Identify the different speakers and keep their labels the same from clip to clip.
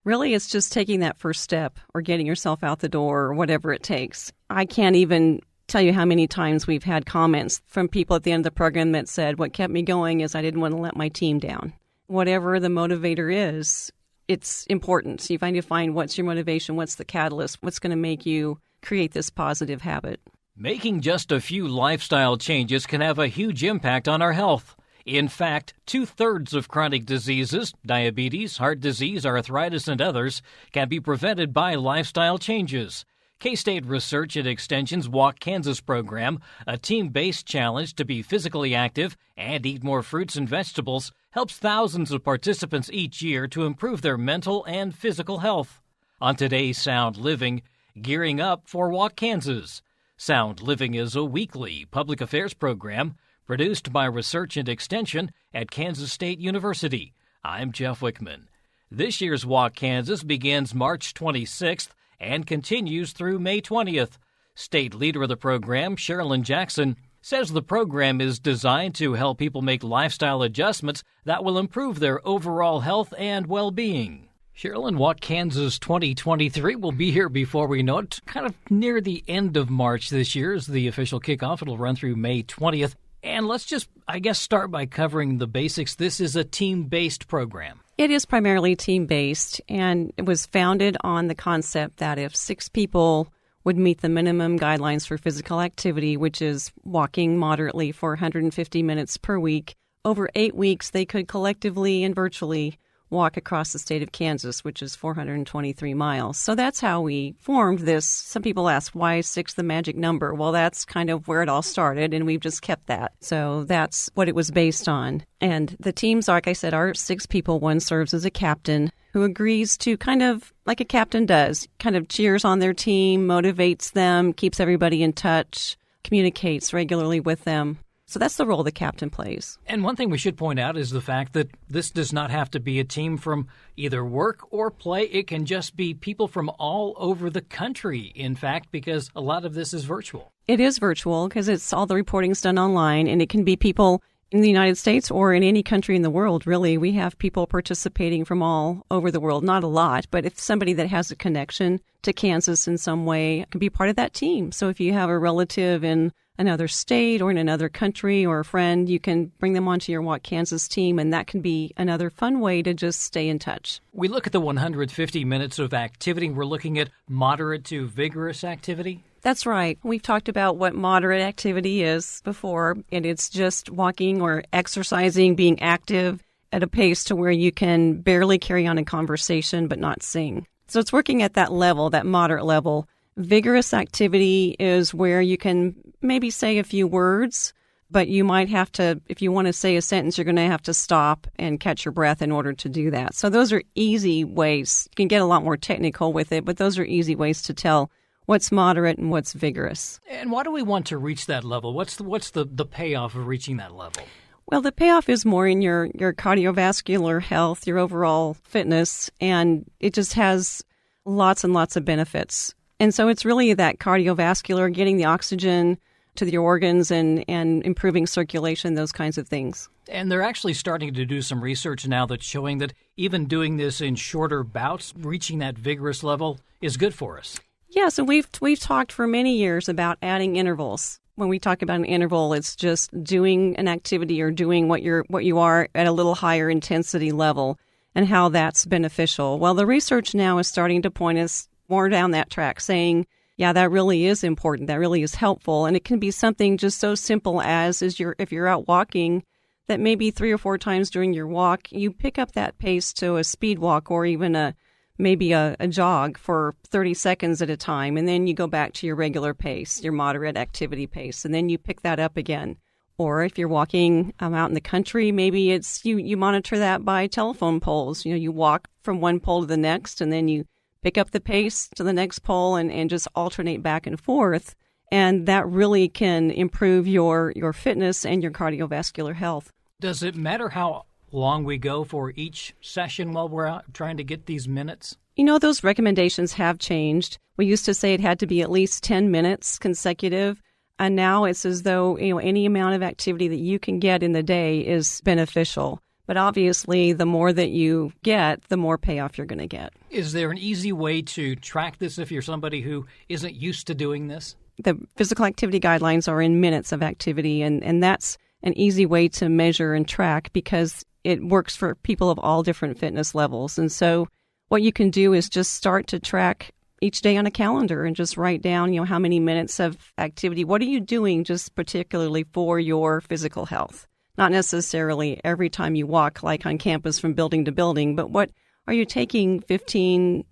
Speaker 1: Really, it's just taking that first step or getting yourself out the door or whatever it takes. I can't even tell you how many times we've had comments from people at the end of the program that said, what kept me going is I didn't want to let my team down. Whatever the motivator is, it's important. So you need to find what's your motivation, what's the catalyst, what's going to make you create this positive habit.
Speaker 2: Making just a few lifestyle changes can have a huge impact on our health. In fact, 2/3 of chronic diseases, diabetes, heart disease, arthritis, and others, can be prevented by lifestyle changes. K-State Research and Extension's Walk Kansas program, a team-based challenge to be physically active and eat more fruits and vegetables, helps thousands of participants each year to improve their mental and physical health. On today's Sound Living, gearing up for Walk Kansas. Sound Living is a weekly public affairs program produced by Research and Extension at Kansas State University. I'm Jeff Wichman. This year's Walk Kansas begins March 26th and continues through May 20th. State leader of the program, Sharolyn Jackson, says the program is designed to help people make lifestyle adjustments that will improve their overall health and well-being. Sharolyn, Walk Kansas 2023 will be here before we know it, kind of near the end of March this year is the official kickoff. It'll run through May 20th. And let's just, start by covering the basics. This is a team-based program.
Speaker 1: It is primarily team-based, and it was founded on the concept that if 6 people would meet the minimum guidelines for physical activity, which is walking moderately for 150 minutes per week, over 8 weeks they could collectively and virtually walk across the state of Kansas, which is 423 miles. So that's how we formed this. Some people ask, why is 6 the magic number? Well, that's kind of where it all started, and we've just kept that. So that's what it was based on. And the teams, like I said, are 6 people. One serves as a captain who agrees to kind of, like a captain does, kind of cheers on their team, motivates them, keeps everybody in touch, communicates regularly with them. So that's the role the captain plays.
Speaker 2: And one thing we should point out is the fact that this does not have to be a team from either work or play. It can just be people from all over the country, in fact, because a lot of this is virtual.
Speaker 1: It is virtual because it's all the reporting's done online, and it can be people in the United States or in any country in the world, really. We have people participating from all over the world. Not a lot, but if somebody that has a connection to Kansas in some way can be part of that team. So if you have a relative in another state or in another country or a friend, you can bring them onto your Walk Kansas team, and that can be another fun way to just stay in touch.
Speaker 2: We look at the 150 minutes of activity. We're looking at moderate to vigorous activity.
Speaker 1: That's right. We've talked about what moderate activity is before, and it's just walking or exercising, being active at a pace to where you can barely carry on a conversation but not sing. So it's working at that level, that moderate level. Vigorous activity is where you can maybe say a few words, but you might have to, if you want to say a sentence, you're going to have to stop and catch your breath in order to do that. So those are easy ways. You can get a lot more technical with it, but those are easy ways to tell what's moderate and what's vigorous.
Speaker 2: And why do we want to reach that level? What's the payoff of reaching that level?
Speaker 1: Well, the payoff is more in your cardiovascular health, your overall fitness, and it just has lots and lots of benefits. And so it's really that cardiovascular, getting the oxygen to your organs and improving circulation, those kinds of things.
Speaker 2: And they're actually starting to do some research now that's showing that even doing this in shorter bouts, reaching that vigorous level is good for us.
Speaker 1: Yeah, so we've talked for many years about adding intervals. When we talk about an interval, it's just doing an activity or doing what you are at a little higher intensity level and how that's beneficial. Well, the research now is starting to point us more down that track, saying, yeah, that really is important. That really is helpful. And it can be something just so simple as if you're out walking, that maybe 3 or 4 times during your walk, you pick up that pace to a speed walk or even maybe a jog for 30 seconds at a time. And then you go back to your regular pace, your moderate activity pace, and then you pick that up again. Or if you're walking out in the country, maybe it's you monitor that by telephone poles. You walk from one pole to the next, and then you pick up the pace to the next pole and just alternate back and forth. And that really can improve your fitness and your cardiovascular health.
Speaker 2: Does it matter how long we go for each session while we're out trying to get these minutes?
Speaker 1: Those recommendations have changed. We used to say it had to be at least 10 minutes consecutive. And now it's as though, any amount of activity that you can get in the day is beneficial. But obviously, the more that you get, the more payoff you're going to get.
Speaker 2: Is there an easy way to track this if you're somebody who isn't used to doing this?
Speaker 1: The physical activity guidelines are in minutes of activity, and that's an easy way to measure and track because it works for people of all different fitness levels. And so what you can do is just start to track each day on a calendar and just write down, how many minutes of activity. What are you doing just particularly for your physical health? Not necessarily every time you walk like on campus from building to building, but what are you taking 15,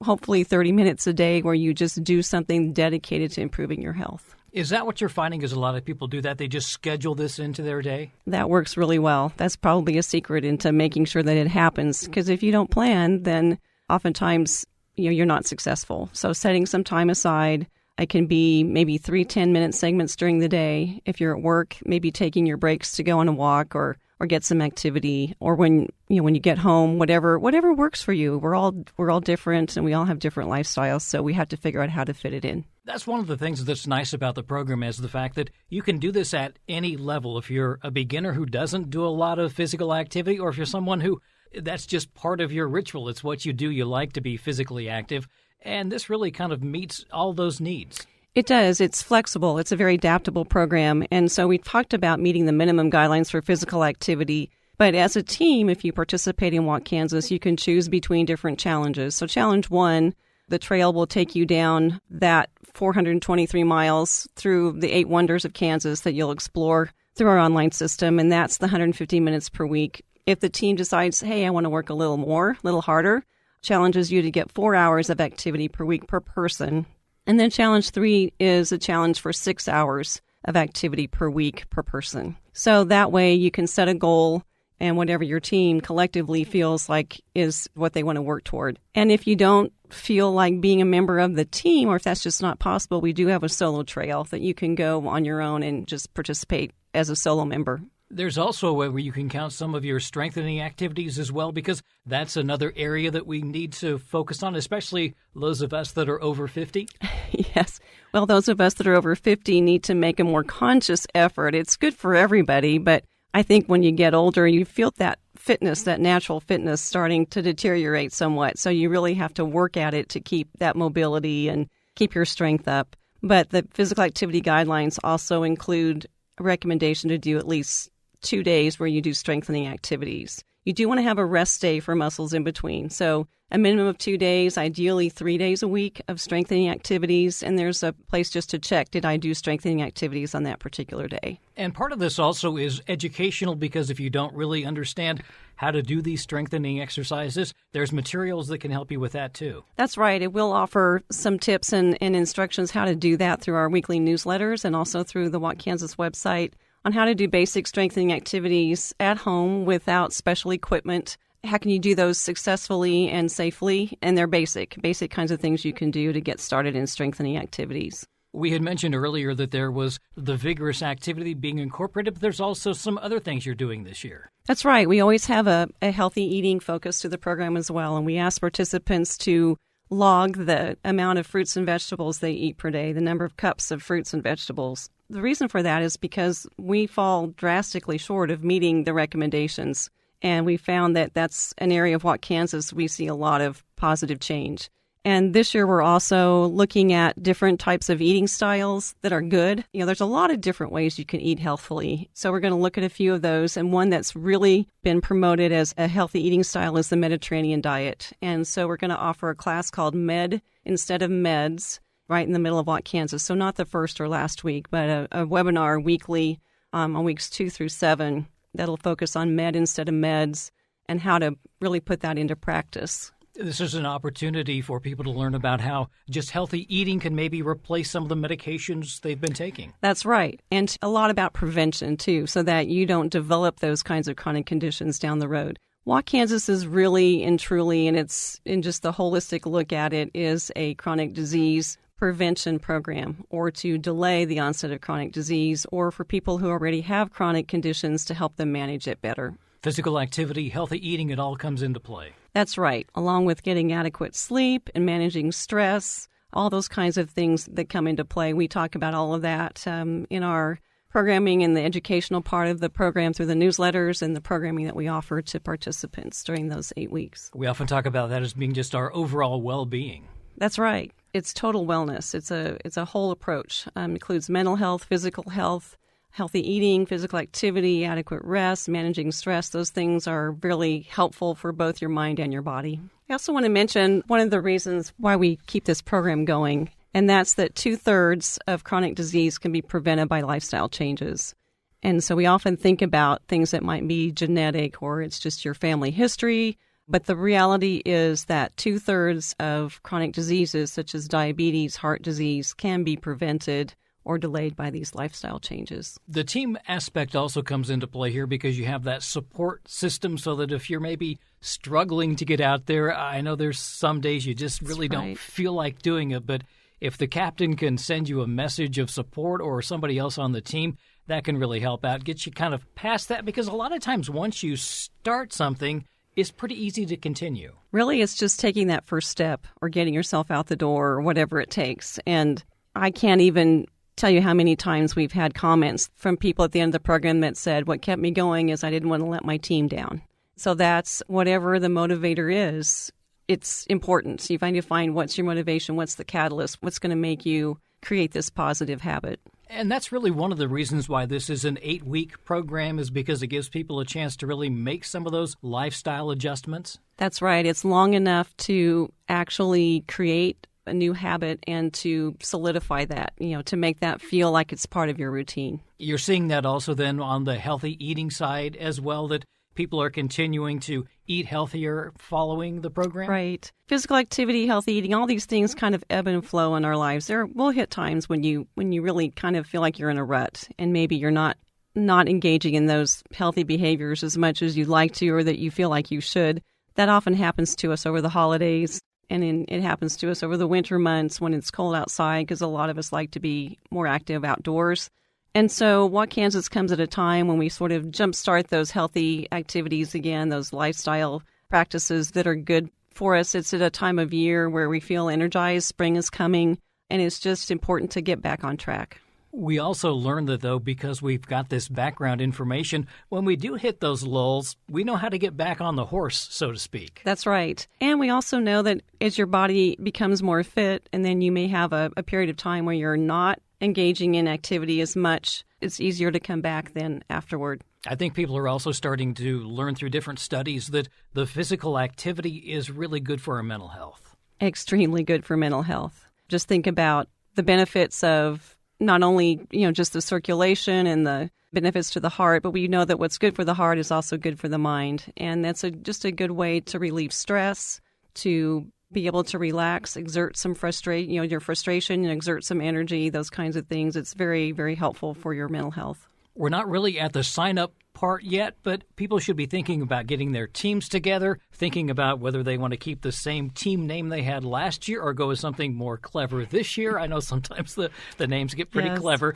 Speaker 1: hopefully 30 minutes a day where you just do something dedicated to improving your health?
Speaker 2: Is that what you're finding is a lot of people do that? They just schedule this into their day?
Speaker 1: That works really well. That's probably a secret into making sure that it happens, because if you don't plan, then oftentimes you're not successful. So setting some time aside, it can be maybe 3 10-minute segments during the day. If you're at work, maybe taking your breaks to go on a walk or get some activity, or when you get home, whatever works for you. We're all different, and we all have different lifestyles, so we have to figure out how to fit it in.
Speaker 2: That's one of the things that's nice about the program is the fact that you can do this at any level. If you're a beginner who doesn't do a lot of physical activity, or if you're someone who that's just part of your ritual, it's what you do, you like to be physically active. And this really kind of meets all those needs.
Speaker 1: It does. It's flexible. It's a very adaptable program. And so we talked about meeting the minimum guidelines for physical activity. But as a team, if you participate in Walk Kansas, you can choose between different challenges. So challenge 1, the trail will take you down that 423 miles through the 8 wonders of Kansas that you'll explore through our online system. And that's the 150 minutes per week. If the team decides, hey, I want to work a little more, a little harder, challenges you to get 4 hours of activity per week per person. And then challenge 3 is a challenge for 6 hours of activity per week per person. So that way you can set a goal and whatever your team collectively feels like is what they want to work toward. And if you don't feel like being a member of the team, or if that's just not possible, we do have a solo trail that you can go on your own and just participate as a solo member.
Speaker 2: There's also a way where you can count some of your strengthening activities as well, because that's another area that we need to focus on, especially those of us that are over 50.
Speaker 1: Yes. Well, those of us that are over 50 need to make a more conscious effort. It's good for everybody, but I think when you get older, you feel that fitness, that natural fitness starting to deteriorate somewhat. So you really have to work at it to keep that mobility and keep your strength up. But the physical activity guidelines also include a recommendation to do at least 2 days where you do strengthening activities. You do want to have a rest day for muscles in between. So a minimum of 2 days, ideally 3 days a week of strengthening activities. And there's a place just to check, did I do strengthening activities on that particular day?
Speaker 2: And part of this also is educational, because if you don't really understand how to do these strengthening exercises, there's materials that can help you with that too.
Speaker 1: That's right. It will offer some tips and instructions how to do that through our weekly newsletters and also through the Walk Kansas website on how to do basic strengthening activities at home without special equipment. How can you do those successfully and safely? And they're basic kinds of things you can do to get started in strengthening activities.
Speaker 2: We had mentioned earlier that there was the vigorous activity being incorporated, but there's also some other things you're doing this year.
Speaker 1: That's right. We always have a healthy eating focus to the program as well, and we ask participants to log the amount of fruits and vegetables they eat per day, the number of cups of fruits and vegetables. The reason for that is because we fall drastically short of meeting the recommendations, and we found that that's an area of Walk Kansas we see a lot of positive change. And this year we're also looking at different types of eating styles that are good. There's a lot of different ways you can eat healthfully. So we're going to look at a few of those. And one that's really been promoted as a healthy eating style is the Mediterranean diet. And so we're going to offer a class called Med Instead of Meds right in the middle of Walk Kansas. So not the first or last week, but a webinar weekly on weeks 2 through 7 that'll focus on med instead of meds and how to really put that into practice.
Speaker 2: This is an opportunity for people to learn about how just healthy eating can maybe replace some of the medications they've been taking.
Speaker 1: That's right. And a lot about prevention, too, so that you don't develop those kinds of chronic conditions down the road. Walk Kansas is really and truly, and it's in just the holistic look at it, is a chronic disease prevention program, or to delay the onset of chronic disease, or for people who already have chronic conditions to help them manage it better.
Speaker 2: Physical activity, healthy eating, it all comes into play.
Speaker 1: That's right, along with getting adequate sleep and managing stress, all those kinds of things that come into play. We talk about all of that in our programming and the educational part of the program through the newsletters and the programming that we offer to participants during those 8 weeks.
Speaker 2: We often talk about that as being just our overall well-being.
Speaker 1: That's right. It's total wellness. It's a whole approach. Includes mental health, physical health, healthy eating, physical activity, adequate rest, managing stress. Those things are really helpful for both your mind and your body. I also want to mention one of the reasons why we keep this program going, and that's that 2/3 of chronic disease can be prevented by lifestyle changes. And so we often think about things that might be genetic or it's just your family history. But the reality is that 2/3 of chronic diseases, such as diabetes, heart disease, can be prevented or delayed by these lifestyle changes.
Speaker 2: The team aspect also comes into play here because you have that support system so that if you're maybe struggling to get out there, I know there's some days you just really don't feel like doing it, but if the captain can send you a message of support or somebody else on the team, that can really help out, get you kind of past that, because a lot of times once you start something, it's pretty easy to continue.
Speaker 1: Really, it's just taking that first step or getting yourself out the door or whatever it takes. And I can't even tell you how many times we've had comments from people at the end of the program that said, what kept me going is I didn't want to let my team down. So that's whatever the motivator is, it's important. So you need to find what's your motivation, what's the catalyst, what's going to make you create this positive habit.
Speaker 2: And that's really one of the reasons why this is an 8-week program, is because it gives people a chance to really make some of those lifestyle adjustments.
Speaker 1: That's right. It's long enough to actually create a new habit and to solidify that, to make that feel like it's part of your routine.
Speaker 2: You're seeing that also then on the healthy eating side as well, that people are continuing to eat healthier following the program? Right.
Speaker 1: Physical activity, healthy eating, all these things kind of ebb and flow in our lives. There will hit times when you really kind of feel like you're in a rut and maybe you're not engaging in those healthy behaviors as much as you'd like to or that you feel like you should. That often happens to us over the holidays. And it happens to us over the winter months when it's cold outside because a lot of us like to be more active outdoors. And so Walk Kansas comes at a time when we sort of jumpstart those healthy activities again, those lifestyle practices that are good for us. It's at a time of year where we feel energized, spring is coming, and it's just important to get back on track.
Speaker 2: We also learned that, though, because we've got this background information, when we do hit those lulls, we know how to get back on the horse, so to speak.
Speaker 1: That's right. And we also know that as your body becomes more fit, and then you may have a period of time where you're not engaging in activity as much, it's easier to come back then afterward.
Speaker 2: I think people are also starting to learn through different studies that the physical activity is really good for our mental health.
Speaker 1: Extremely good for mental health. Just think about the benefits of not only, just the circulation and the benefits to the heart, but we know that what's good for the heart is also good for the mind. And that's just a good way to relieve stress, to be able to relax, exert some your frustration, and exert some energy, those kinds of things. It's very, very helpful for your mental health.
Speaker 2: We're not really at the sign-up part yet, but people should be thinking about getting their teams together, thinking about whether they want to keep the same team name they had last year or go with something more clever this year. I know sometimes the names get pretty clever,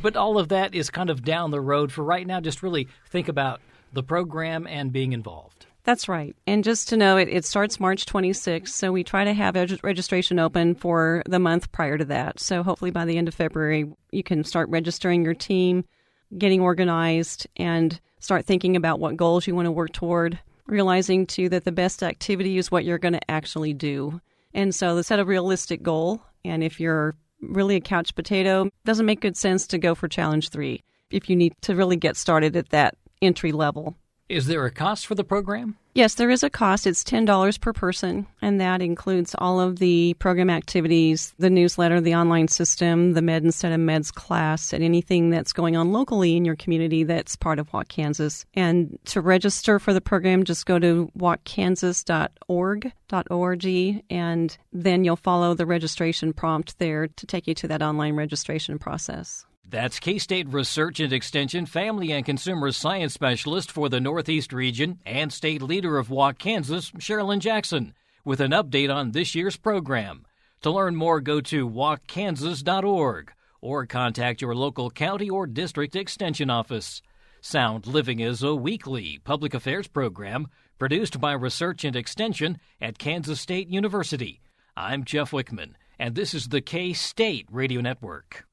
Speaker 2: but all of that is kind of down the road. For right now, just really think about the program and being involved.
Speaker 1: That's right. And just to know, it starts March 26th, so we try to have registration open for the month prior to that. So hopefully by the end of February, you can start registering your team, getting organized, and start thinking about what goals you want to work toward, realizing, too, that the best activity is what you're going to actually do. And so set a realistic goal, and if you're really a couch potato, it doesn't make good sense to go for Challenge 3 if you need to really get started at that entry level.
Speaker 2: Is there a cost for the program?
Speaker 1: Yes, there is a cost. It's $10 per person, and that includes all of the program activities, the newsletter, the online system, the Med Instead of Meds class, and anything that's going on locally in your community that's part of Walk Kansas. And to register for the program, just go to walkkansas.org, and then you'll follow the registration prompt there to take you to that online registration process.
Speaker 2: That's K-State Research and Extension Family and Consumer Science Specialist for the Northeast Region and State Leader of Walk Kansas, Sharolyn Jackson, with an update on this year's program. To learn more, go to walkkansas.org or contact your local county or district extension office. Sound Living is a weekly public affairs program produced by Research and Extension at Kansas State University. I'm Jeff Wichman, and this is the K-State Radio Network.